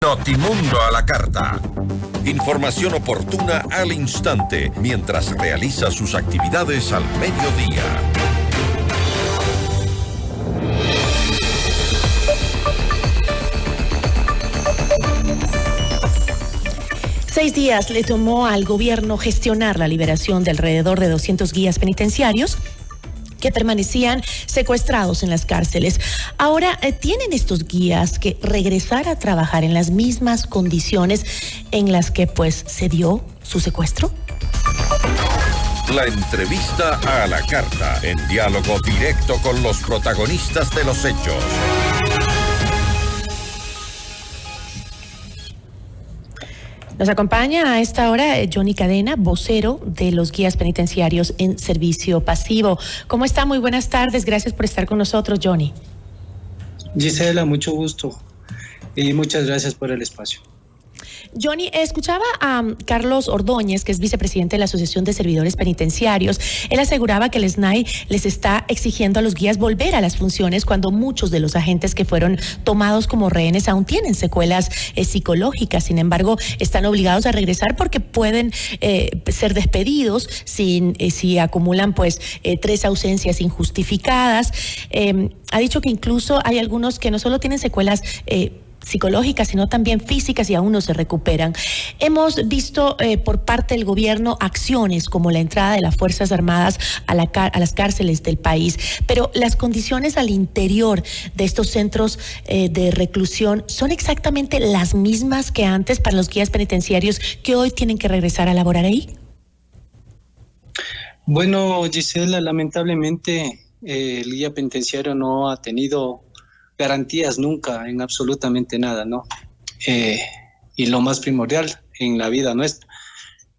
Notimundo a la carta. Información oportuna al instante mientras realiza sus actividades al mediodía. Seis días le tomó al gobierno gestionar la liberación de alrededor de 200 guías penitenciarios que permanecían secuestrados en las cárceles. Ahora tienen estos guías que regresar a trabajar en las mismas condiciones en las que pues se dio su secuestro. La entrevista a la carta, en diálogo directo con los protagonistas de los hechos. Nos acompaña a esta hora Johnny Cadena, vocero de los guías penitenciarios en servicio pasivo. ¿Cómo está? Muy buenas tardes. Gracias por estar con nosotros, Johnny. Gisela, mucho gusto y muchas gracias por el espacio. Johnny, escuchaba a Carlos Ordóñez, que es vicepresidente de la Asociación de Servidores Penitenciarios. Él aseguraba que el SNAI les está exigiendo a los guías volver a las funciones cuando muchos de los agentes que fueron tomados como rehenes aún tienen secuelas psicológicas. Sin embargo, están obligados a regresar porque pueden ser despedidos si acumulan pues 3 ausencias injustificadas. Ha dicho que incluso hay algunos que no solo tienen secuelas psicológicas, sino también físicas y aún no se recuperan. Hemos visto por parte del gobierno acciones como la entrada de las Fuerzas Armadas a las cárceles del país, pero las condiciones al interior de estos centros de reclusión son exactamente las mismas que antes para los guías penitenciarios que hoy tienen que regresar a laborar ahí. Bueno, Gisela, lamentablemente el guía penitenciario no ha tenido garantías nunca en absolutamente nada, ¿no? Y lo más primordial en la vida nuestra.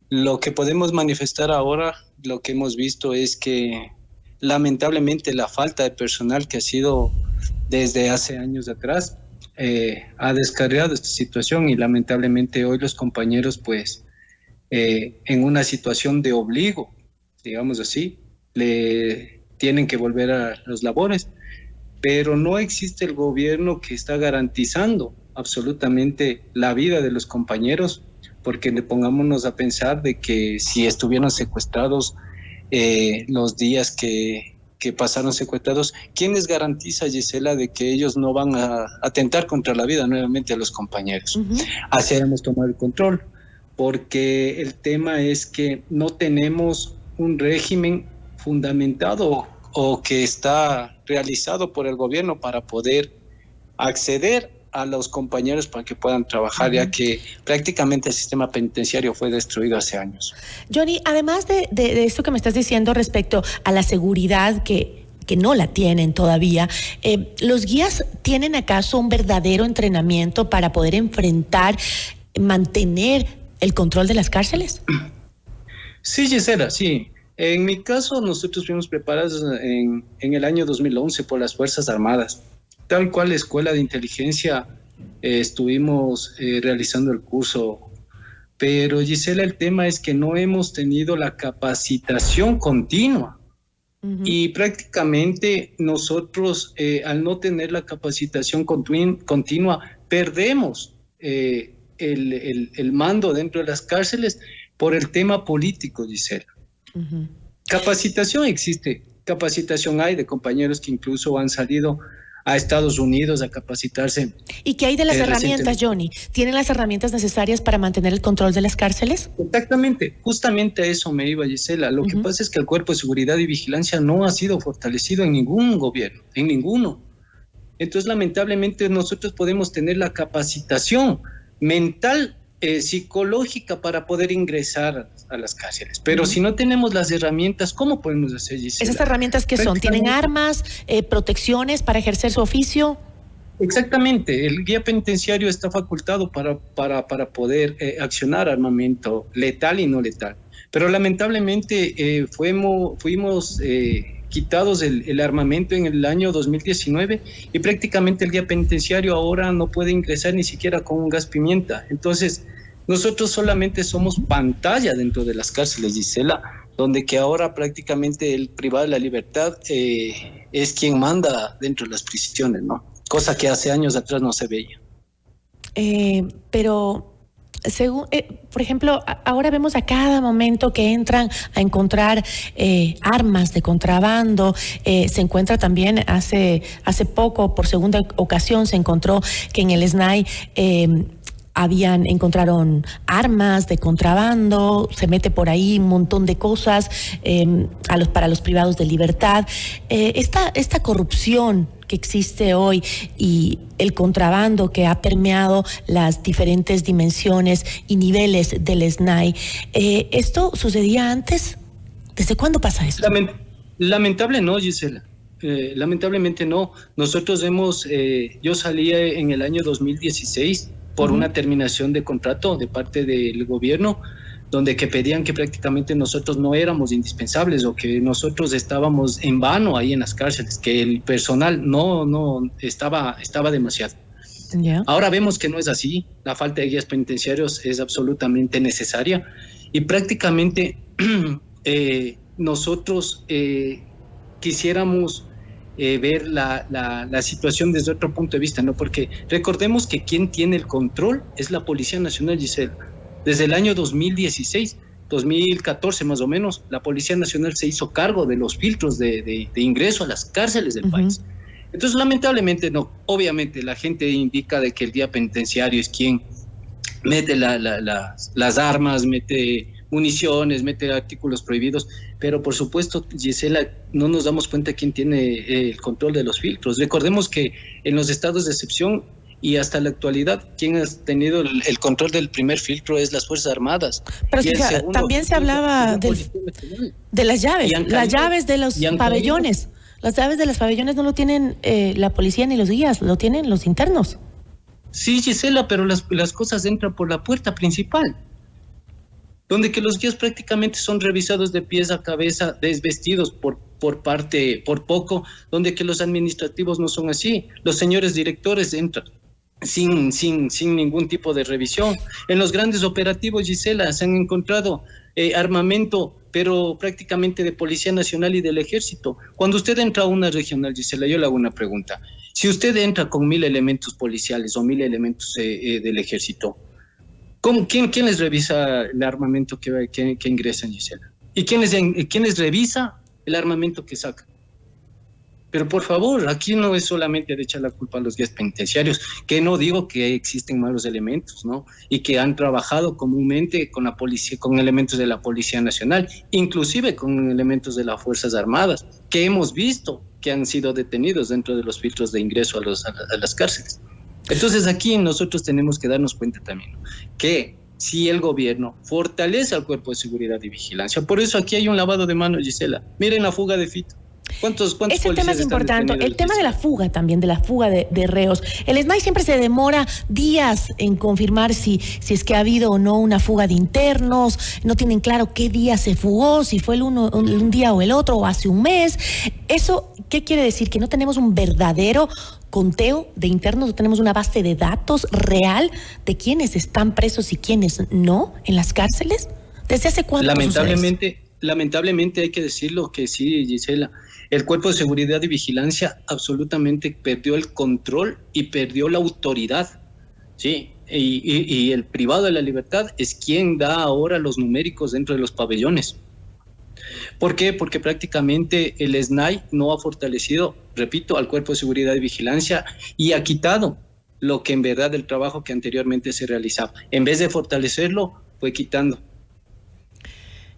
Lo que podemos manifestar ahora, lo que hemos visto es que lamentablemente la falta de personal que ha sido desde hace años atrás ha descarriado esta situación y lamentablemente hoy los compañeros pues en una situación de obligo, digamos así, le tienen que volver a los labores. Pero no existe el gobierno que está garantizando absolutamente la vida de los compañeros, porque le pongámonos a pensar de que si estuvieron secuestrados los días que pasaron secuestrados, ¿quién les garantiza, Gisela, de que ellos no van a atentar contra la vida nuevamente a los compañeros? Así debemos tomar el control, porque el tema es que no tenemos un régimen fundamentado o que está realizado por el gobierno para poder acceder a los compañeros para que puedan trabajar, ya que prácticamente el sistema penitenciario fue destruido hace años. Johnny, además de esto que me estás diciendo respecto a la seguridad que no la tienen todavía, ¿los guías tienen acaso un verdadero entrenamiento para poder enfrentar, mantener el control de las cárceles? Sí, Gisela, sí. En mi caso, nosotros fuimos preparados en el año 2011 por las Fuerzas Armadas. Tal cual la Escuela de Inteligencia estuvimos realizando el curso. Pero, Gisela, el tema es que no hemos tenido la capacitación continua. Y prácticamente nosotros, al no tener la capacitación continua, perdemos el mando dentro de las cárceles por el tema político, Gisela. Capacitación existe, capacitación hay de compañeros que incluso han salido a Estados Unidos a capacitarse. ¿Y qué hay de las herramientas, Johnny? ¿Tienen las herramientas necesarias para mantener el control de las cárceles? Exactamente, justamente a eso me iba, Gisela. Lo que pasa es que el Cuerpo de Seguridad y Vigilancia no ha sido fortalecido en ningún gobierno, en ninguno. Entonces, lamentablemente, nosotros podemos tener la capacitación mental, psicológica para poder ingresar a las cárceles. Pero si no tenemos las herramientas, ¿cómo podemos hacer, Gisela? ¿Esas herramientas qué son? ¿Tienen armas, protecciones para ejercer su oficio? Exactamente. El guía penitenciario está facultado para poder accionar armamento letal y no letal. Pero lamentablemente fuimos quitados el armamento en el año 2019 y prácticamente el guía penitenciario ahora no puede ingresar ni siquiera con un gas pimienta. Entonces, nosotros solamente somos pantalla dentro de las cárceles, Gisela, donde que ahora prácticamente el privado de la libertad es quien manda dentro de las prisiones, ¿no? Cosa que hace años atrás no se veía. Pero según, por ejemplo, ahora vemos a cada momento que entran a encontrar armas de contrabando. Se encuentra también hace poco, por segunda ocasión, se encontró que en el SNAI encontraron armas de contrabando, se mete por ahí un montón de cosas para los privados de libertad. Esta corrupción que existe hoy y el contrabando que ha permeado las diferentes dimensiones y niveles del SNAI, ¿esto sucedía antes? ¿Desde cuándo pasa esto? Lamentable no, Gisela. Lamentablemente no. Nosotros yo salí en el año 2016 por una terminación de contrato de parte del gobierno, donde que pedían que prácticamente nosotros no éramos indispensables o que nosotros estábamos en vano ahí en las cárceles, que el personal no estaba demasiado. Yeah. Ahora vemos que no es así. La falta de guías penitenciarios es absolutamente necesaria y prácticamente nosotros quisiéramos ver la situación desde otro punto de vista, ¿no? Porque recordemos que quien tiene el control es la Policía Nacional, Gisela. Desde el año 2016, 2014 más o menos, la Policía Nacional se hizo cargo de los filtros de ingreso a las cárceles del país. Entonces, lamentablemente no. Obviamente la gente indica de que el guía penitenciario es quien mete las armas, mete municiones, mete artículos prohibidos, pero por supuesto, Gisela, no nos damos cuenta quién tiene el control de los filtros. Recordemos que en los estados de excepción y hasta la actualidad, quien ha tenido el control del primer filtro es las Fuerzas Armadas. Pero también se hablaba de las llaves, las llaves de los pabellones. Las llaves de los pabellones no lo tienen la policía ni los guías, lo tienen los internos. Sí, Gisela, pero las cosas entran por la puerta principal, donde que los guías prácticamente son revisados de pies a cabeza, desvestidos por poco, donde que los administrativos no son así. Los señores directores entran sin ningún tipo de revisión. En los grandes operativos, Gisela, se han encontrado armamento, pero prácticamente de Policía Nacional y del Ejército. Cuando usted entra a una regional, Gisela, yo le hago una pregunta. Si usted entra con 1000 elementos policiales o 1000 elementos del Ejército, ¿quién les revisa el armamento que ingresan, Gisela? ¿Y quién les revisa el armamento que sacan? Pero por favor, aquí no es solamente de echar la culpa a los guías penitenciarios, que no digo que existen malos elementos, ¿no? Y que han trabajado comúnmente con la policía, con elementos de la Policía Nacional, inclusive con elementos de las Fuerzas Armadas, que hemos visto que han sido detenidos dentro de los filtros de ingreso a las cárceles. Entonces aquí nosotros tenemos que darnos cuenta también, ¿no?, que si el gobierno fortalece al Cuerpo de Seguridad y Vigilancia, por eso aquí hay un lavado de manos, Gisela. Miren la fuga de Fito. ¿Cuántos Ese tema es importante. El tema de la fuga también, de la fuga de reos. El SNAI siempre se demora días en confirmar si es que ha habido o no una fuga de internos. No tienen claro qué día se fugó, si fue un día o el otro, o hace un mes. ¿Eso qué quiere decir? Que no tenemos un verdadero conteo de internos, no tenemos una base de datos real de quiénes están presos y quiénes no en las cárceles. ¿Desde hace cuánto? Lamentablemente hay que decirlo que sí, Gisela. El Cuerpo de Seguridad y Vigilancia absolutamente perdió el control y perdió la autoridad, ¿sí? Y el privado de la libertad es quien da ahora los numéricos dentro de los pabellones. ¿Por qué? Porque prácticamente el SNAI no ha fortalecido, repito, al Cuerpo de Seguridad y Vigilancia y ha quitado lo que en verdad el trabajo que anteriormente se realizaba. En vez de fortalecerlo, fue quitando.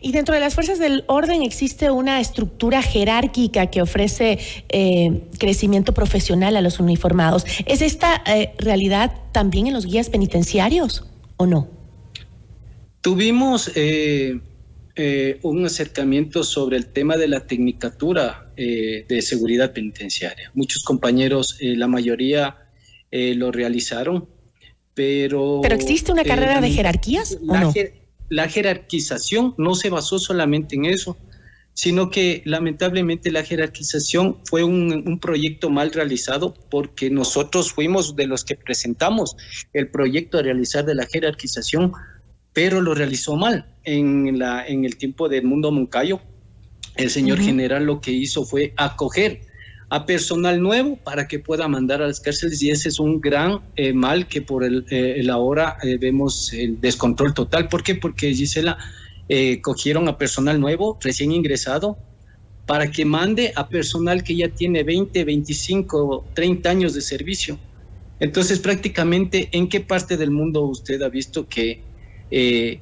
Y dentro de las fuerzas del orden existe una estructura jerárquica que ofrece crecimiento profesional a los uniformados. ¿Es esta realidad también en los guías penitenciarios o no? Tuvimos un acercamiento sobre el tema de la tecnicatura de seguridad penitenciaria. Muchos compañeros, la mayoría lo realizaron, pero... ¿Pero existe una carrera de jerarquías o no? La jerarquización no se basó solamente en eso, sino que lamentablemente la jerarquización fue un proyecto mal realizado, porque nosotros fuimos de los que presentamos el proyecto a realizar de la jerarquización, pero lo realizó mal. En el tiempo de Edmundo Moncayo, el señor general lo que hizo fue acoger a personal nuevo para que pueda mandar a las cárceles, y ese es un gran mal que por el ahora vemos el descontrol total. ¿Por qué? Porque, Gisela, cogieron a personal nuevo, recién ingresado, para que mande a personal que ya tiene 20, 25, 30 años de servicio. Entonces, prácticamente, ¿en qué parte del mundo usted ha visto que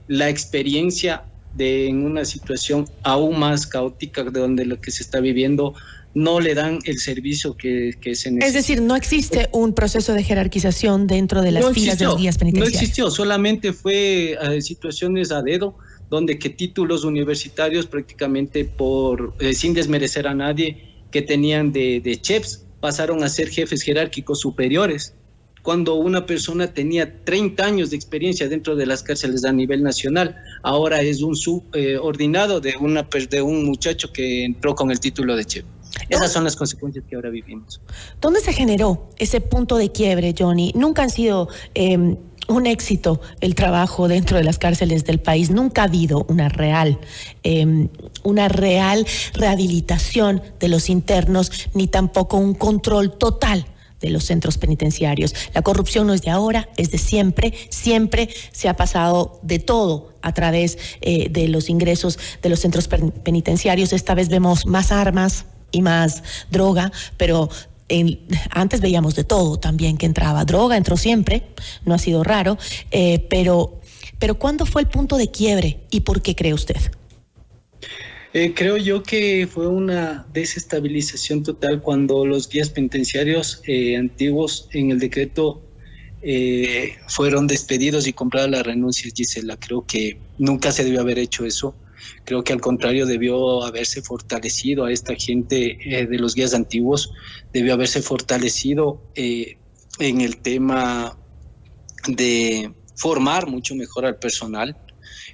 la experiencia en una situación aún más caótica de donde lo que se está viviendo no le dan el servicio que se necesita? Es decir, no existe un proceso de jerarquización dentro de las filas de los guías penitenciarios. No existió, solamente fue situaciones a dedo, donde que títulos universitarios prácticamente sin desmerecer a nadie, que tenían de chefs, pasaron a ser jefes jerárquicos superiores, cuando una persona tenía 30 años de experiencia dentro de las cárceles a nivel nacional. Ahora es un subordinado de un muchacho que entró con el título de chef. Esas son las consecuencias que ahora vivimos. ¿Dónde se generó ese punto de quiebre, Johnny? Nunca han sido un éxito el trabajo dentro de las cárceles del país. Nunca ha habido una real rehabilitación de los internos, ni tampoco un control total de los centros penitenciarios. La corrupción no es de ahora, es de siempre. Siempre se ha pasado de todo a través de los ingresos de los centros penitenciarios. Esta vez vemos más armas y más droga, pero antes veíamos de todo también que entraba. Droga entró siempre, no ha sido raro, pero ¿cuándo fue el punto de quiebre y por qué cree usted? Creo yo que fue una desestabilización total cuando los guías penitenciarios antiguos en el decreto fueron despedidos y compradas las renuncias, Gisela. Creo que nunca se debió haber hecho eso. Creo que al contrario debió haberse fortalecido a esta gente de los guías antiguos, debió haberse fortalecido en el tema de formar mucho mejor al personal.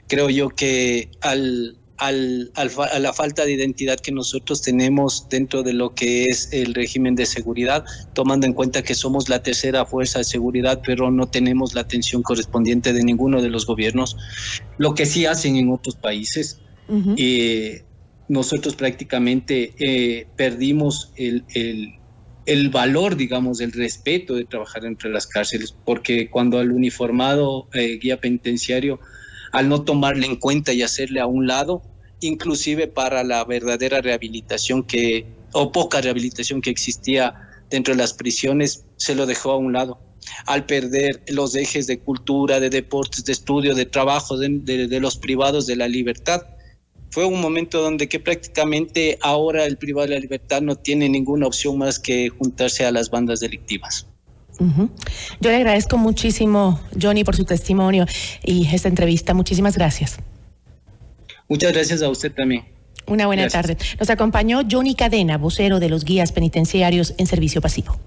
Creo yo que a la falta de identidad que nosotros tenemos dentro de lo que es el régimen de seguridad, tomando en cuenta que somos la tercera fuerza de seguridad, pero no tenemos la atención correspondiente de ninguno de los gobiernos, lo que sí hacen en otros países. Uh-huh. Nosotros prácticamente perdimos el valor, digamos, el respeto de trabajar entre las cárceles, porque cuando al uniformado guía penitenciario, al no tomarle en cuenta y hacerle a un lado, inclusive para la verdadera rehabilitación o poca rehabilitación que existía dentro de las prisiones, se lo dejó a un lado. Al perder los ejes de cultura, de deportes, de estudio, de trabajo de los privados de la libertad, fue un momento donde que prácticamente ahora el privado de la libertad no tiene ninguna opción más que juntarse a las bandas delictivas. Uh-huh. Yo le agradezco muchísimo, Johnny, por su testimonio y esta entrevista. Muchísimas gracias. Muchas gracias a usted también. Una buena tarde. Nos acompañó Johnny Cadena, vocero de los guías penitenciarios en servicio pasivo.